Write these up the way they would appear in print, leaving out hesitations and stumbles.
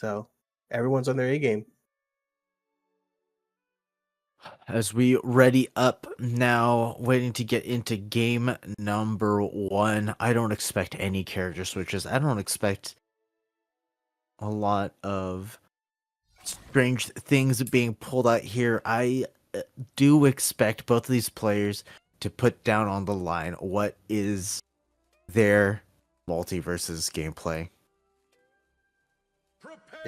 So everyone's on their A game. As we ready up now, waiting to get into game number 1. I don't expect any character switches. I don't expect a lot of strange things being pulled out here. I do expect both of these players to put down on the line what is their multiverses gameplay.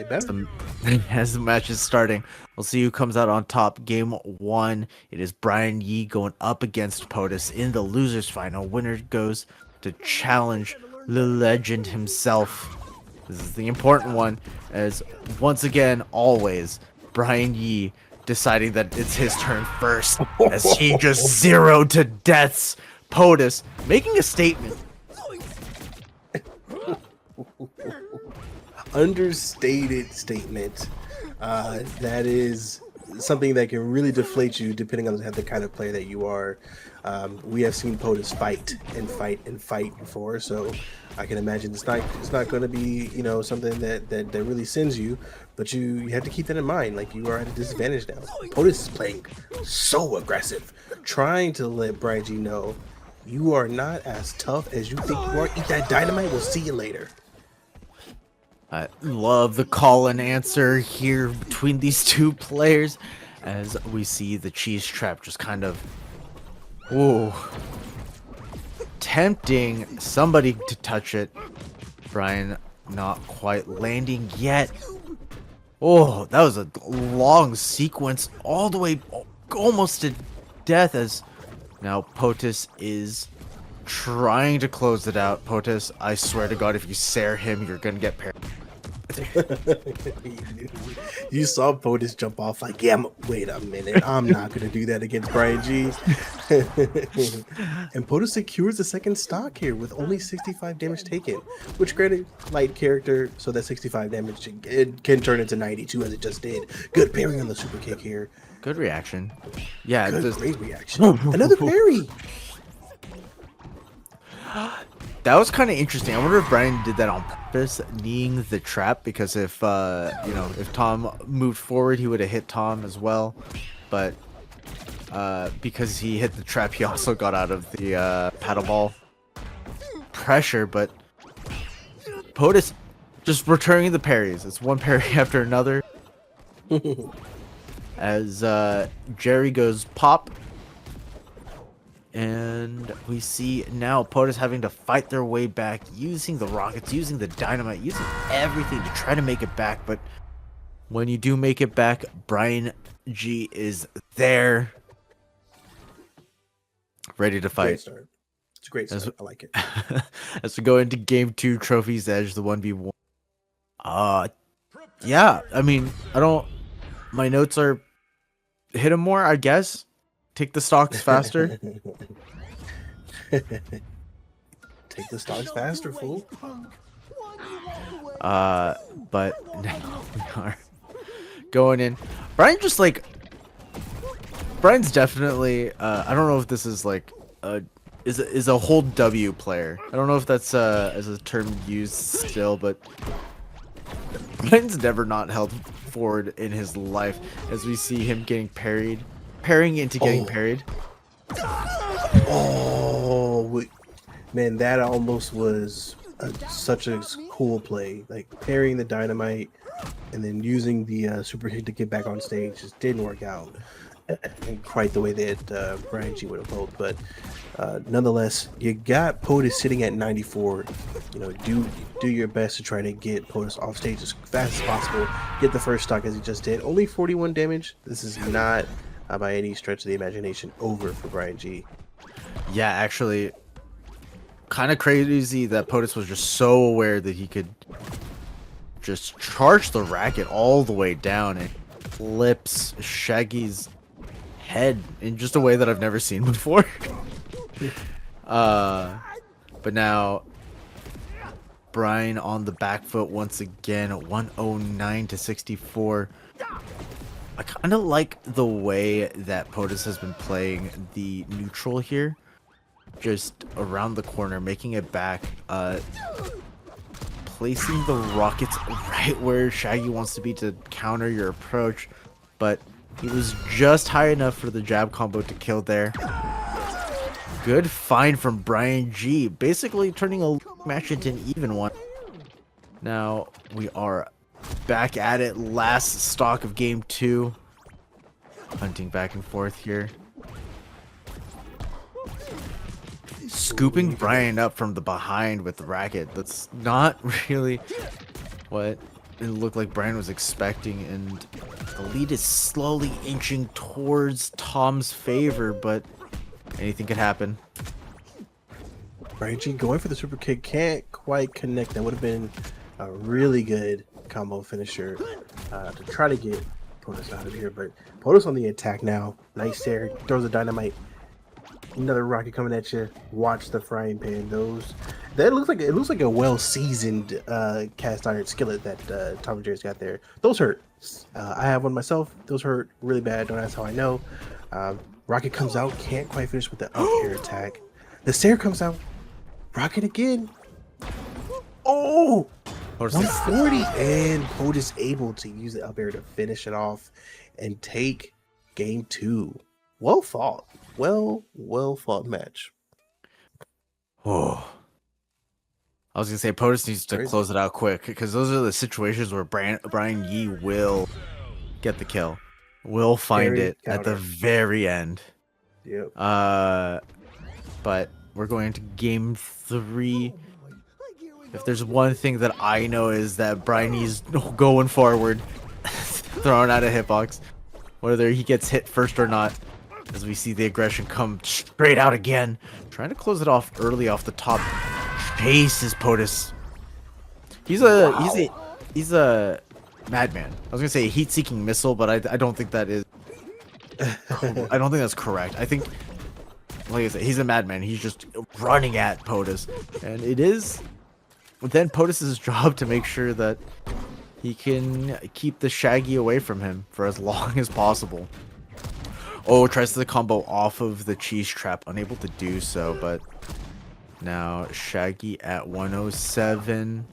As the match is starting, we'll see who comes out on top. Game 1, it is BrianYi going up against Potuz in the losers final. Winner goes to challenge the legend himself. This is the important one, as once again, always, BrianYi deciding that it's his turn first, as he just zeroed to deaths Potuz, making a statement. Understated statement. That is something that can really deflate you depending on the kind of player that you are. We have seen Potuz fight and fight and fight before, so I can imagine it's not going to be something that really sends you. But you have to keep that in mind. Like, you are at a disadvantage now. Potuz is playing so aggressive, trying to let BrianYi know you are not as tough as you think you are. Eat that dynamite. We'll see you later. I love the call and answer here between these two players, as we see the cheese trap just kind of, tempting somebody to touch it. Brian not quite landing yet. Oh, that was a long sequence all the way almost to death, as now Potuz is trying to close it out. Potuz, I swear to God, if you sare him, you're gonna get parried. You saw Potuz jump off like, yeah, wait a minute, I'm not gonna do that against BrianYi. And Potuz secures the second stock here with only 65 damage taken, which, granted, light character, so that 65 damage it can turn into 92 as it just did. Good parry on the super kick here. Good reaction. Yeah, great reaction. Another parry. That was kind of interesting. I wonder if Brian did that on purpose, kneeing the trap, because if if Tom moved forward, he would have hit Tom as well. But because he hit the trap, he also got out of the paddle ball pressure. But Potuz just returning the parries. It's one parry after another. As Jerry goes pop. And we see now Potuz having to fight their way back, using the rockets, using the dynamite, using everything to try to make it back. But when you do make it back, BrianYi is there, ready to fight. Great start. It's a great start. I like it. As we go into game 2, Trophy's Edge, the 1v1. Yeah, I mean, my notes are hit him more, I guess. Take the stocks faster. Take the stocks faster, fool. But now we are going in. Brian's definitely I don't know if this is like is a hold W player. I don't know if that's as a term used still, but Brian's never not held forward in his life, as we see him getting parrying into getting parried. Oh, man, that almost was such a cool play. Like, parrying the dynamite and then using the super kick to get back on stage just didn't work out quite the way that BrianYi would have hoped. But nonetheless, you got Potuz sitting at 94. Do your best to try to get Potuz off stage as fast as possible. Get the first stock as he just did. Only 41 damage. This is not by any stretch of the imagination over for BrianYi. Yeah, actually, kind of crazy that Potuz was just so aware that he could just charge the racket all the way down and flips Shaggy's head in just a way that I've never seen before. But now Brian on the back foot once again, 109 to 64. I kind of like the way that Potuz has been playing the neutral here. Just around the corner, making it back. placing the rockets right where Shaggy wants to be to counter your approach, but he was just high enough for the jab combo to kill there. Good find from BrianYi, basically turning a match into an even one. Now we are back at it, last stock of game 2. Hunting back and forth here. Scooping Brian up from the behind with the racket. That's not really what it looked like Brian was expecting, and the lead is slowly inching towards Tom's favor, but anything could happen. BrianYi going for the super kick, can't quite connect. That would have been a really good combo finisher to try to get Potuz out of here, but Potuz on the attack now. Nice there, throws a dynamite. Another rocket coming at you. Watch the frying pan. That looks like a well-seasoned cast iron skillet that Tom&Jerry's got there. Those hurt. I have one myself. Those hurt really bad. Don't ask how I know. Rocket comes out, can't quite finish with the up air attack. The stair comes out. Rocket again. Oh, 140, and Potuz able to use the up air to finish it off and take game 2. Well fought. Well fought match. Oh, I was gonna say Potuz needs to close it out quick, because those are the situations where BrianYi will get the kill, will find it at the very end. Yep. But we're going to game 3. If there's one thing that I know is that BrianYi's going forward, throwing out a hitbox, whether he gets hit first or not. As we see the aggression come straight out again. Trying to close it off early off the top. Chases Potuz. He's a madman. I was gonna say a heat-seeking missile, but I don't think that is. I don't think that's correct. I think, like I said, he's a madman. He's just running at Potuz, and it is then Potuz's job to make sure that he can keep the Shaggy away from him for as long as possible. Oh, tries the combo off of the cheese trap, unable to do so, but now Shaggy at 107.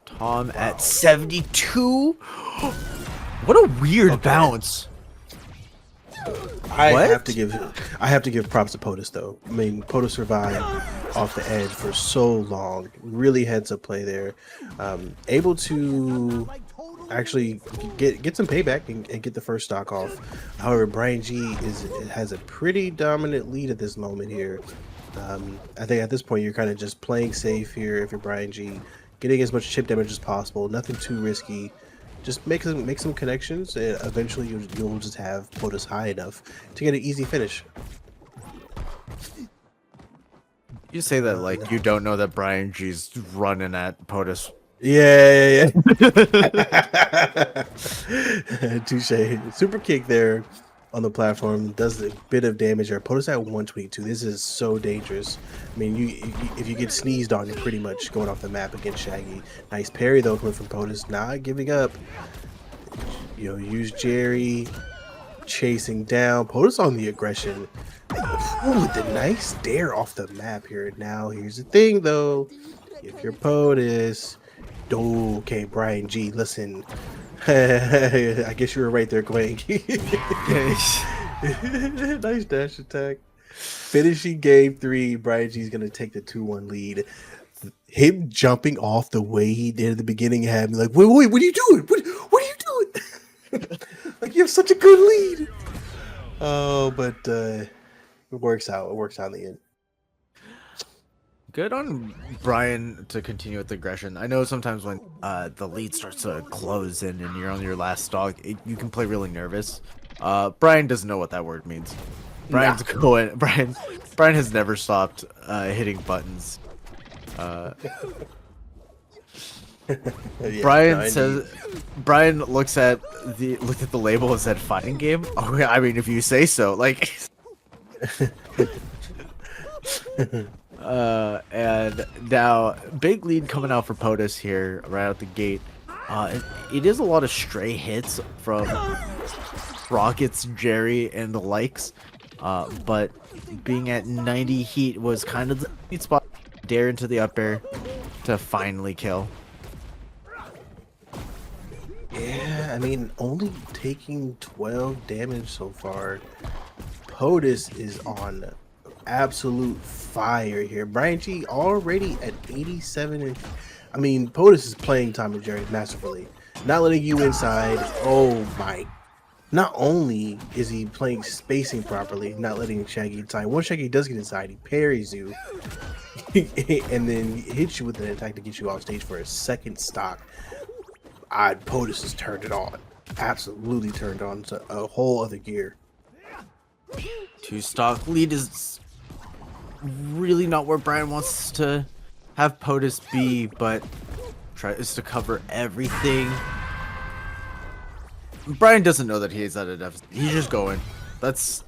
Tom at 72. What a weird bounce. I have to give props to Potuz though. I mean, Potuz survived off the edge for so long. Really heads up play there. Able to actually get some payback and get the first stock off. However, BrianYi has a pretty dominant lead at this moment here. I think at this point you're kind of just playing safe here if you're BrianYi, getting as much chip damage as possible, nothing too risky. Just make some connections, and eventually you'll just have Potuz high enough to get an easy finish. You say that like you don't know that BrianYi's running at Potuz. Yeah. Touche. Super kick there on the platform does a bit of damage there. Potuz at 122. This is so dangerous. I mean, if you get sneezed on, you're pretty much going off the map against Shaggy. Nice parry though coming from Potuz, not giving up. You know, use Jerry chasing down. Potuz on the aggression. Ooh, with the nice dare off the map here. Now here's the thing though. If you're Potuz, okay, BrianYi, listen. I guess you were right there, Gwen. Nice dash attack. Finishing game 3, BrianYi's gonna take the 2-1 lead. Him jumping off the way he did at the beginning had me like, wait, what are you doing? What are you doing? Like, you have such a good lead. Oh, but it works out. It works out in the end. Good on Brian to continue with the aggression. I know sometimes when the lead starts to close in and you're on your last stock, you can play really nervous. Brian doesn't know what that word means. Brian's going. Brian has never stopped hitting buttons. Yeah, Brian looked at the label and said fighting game. Oh, I mean, if you say so. Like. And now big lead coming out for Potuz here right out the gate. It is a lot of stray hits from Rockets, Jerry, and the likes. But being at 90 heat was kind of the sweet spot. Dare into the up air. to finally kill. Yeah, I mean, only taking 12 damage so far. POTUS is on absolute fire here. BrianYi already at 87. And, I mean, POTUS is playing Tom&Jerry masterfully. Not letting you inside. Oh my. Not only is he playing spacing properly, not letting Shaggy inside. Once Shaggy does get inside, he parries you. And then hits you with an attack to get you off stage for a second stock. POTUS has turned it on. Absolutely turned on to a whole other gear. 2-stock lead is really not where Brian wants to have POTUS be, but tries to cover everything. Brian doesn't know that he is at a deficit. He's just going. That's...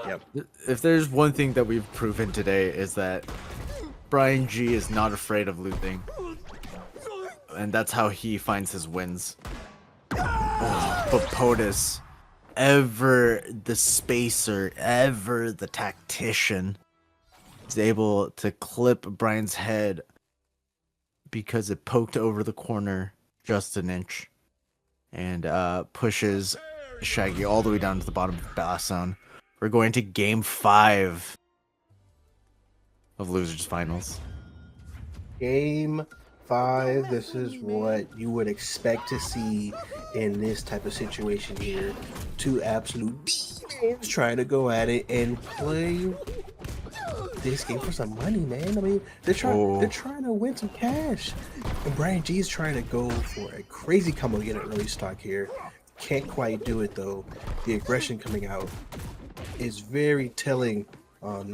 Yep. If there's one thing that we've proven today is that BrianYi is not afraid of losing. And that's how he finds his wins. Oh, but POTUS, ever the spacer, ever the tactician, is able to clip Brian's head because it poked over the corner just an inch. And pushes Shaggy all the way down to the bottom of the blast zone. We're going to game 5 of Losers Finals. Game 5. This is what you would expect to see in this type of situation here. Two absolute demons trying to go at it and play this game for some money, man. I mean, they're trying to win some cash. And BrianYi is trying to go for a crazy combo to get an early stock here. Can't quite do it though. The aggression coming out is very telling on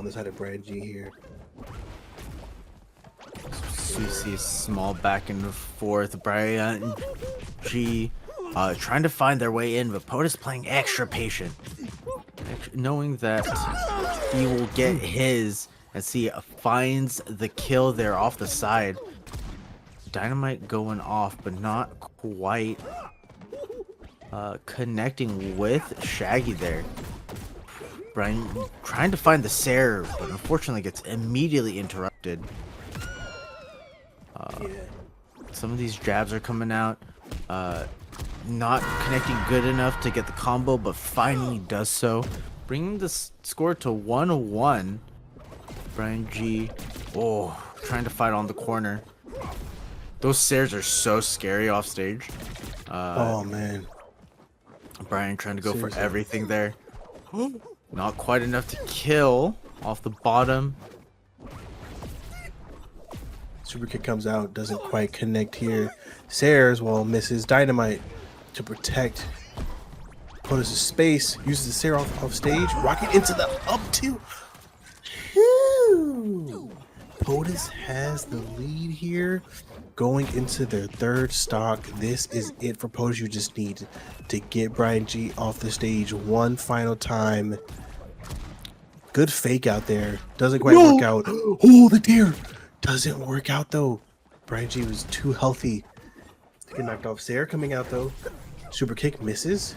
the side of BrianYi here. So you see a small back and forth. BrianYi trying to find their way in, but POTUS playing extra patient, knowing that he will get his as he finds the kill there off the side. Dynamite going off, but not quite connecting with Shaggy there. Brian trying to find the Sarah, but unfortunately gets immediately interrupted. Some of these jabs are coming out. Not connecting good enough to get the combo, but finally does so, bringing the score to 1-1. BrianYi, trying to fight on the corner. Those stairs are so scary off stage. Oh man, Brian trying to go Seriously. for everything there. Not quite enough to kill off the bottom. super kick comes out, doesn't quite connect here. Sayers, misses Dynamite to protect POTUS' space, uses the Sarah off stage, rocket into the up tilt. POTUS has the lead here going into their third stock. This is it for POTUS. You just need to get BrianYi off the stage one final time. Good fake out there. Doesn't quite work out. Oh, the deer. Doesn't work out though. BrianYi was too healthy to get knocked off. Sarah coming out though. Super kick misses.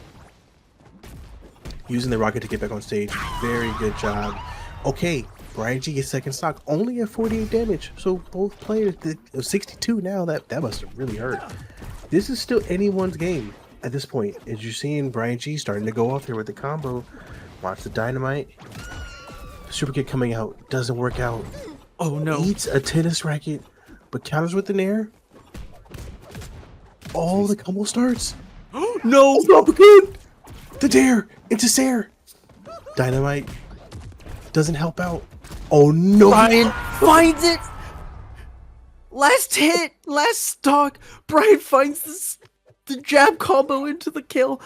Using the rocket to get back on stage. Very good job. Okay, BrianYi gets second stock. Only at 48 damage. So both players did 62 now. That must have really hurt. This is still anyone's game at this point. As you're seeing BrianYi starting to go off here with the combo. Watch the Dynamite. Super kick coming out. Doesn't work out. Oh no. Eats a tennis racket, but counters with an air. Oh, the combo starts. No! Not good. The dare into Sarah. Dynamite doesn't help out. Oh no! Brian finds it! Last hit! Last stock! Brian finds the jab combo into the kill.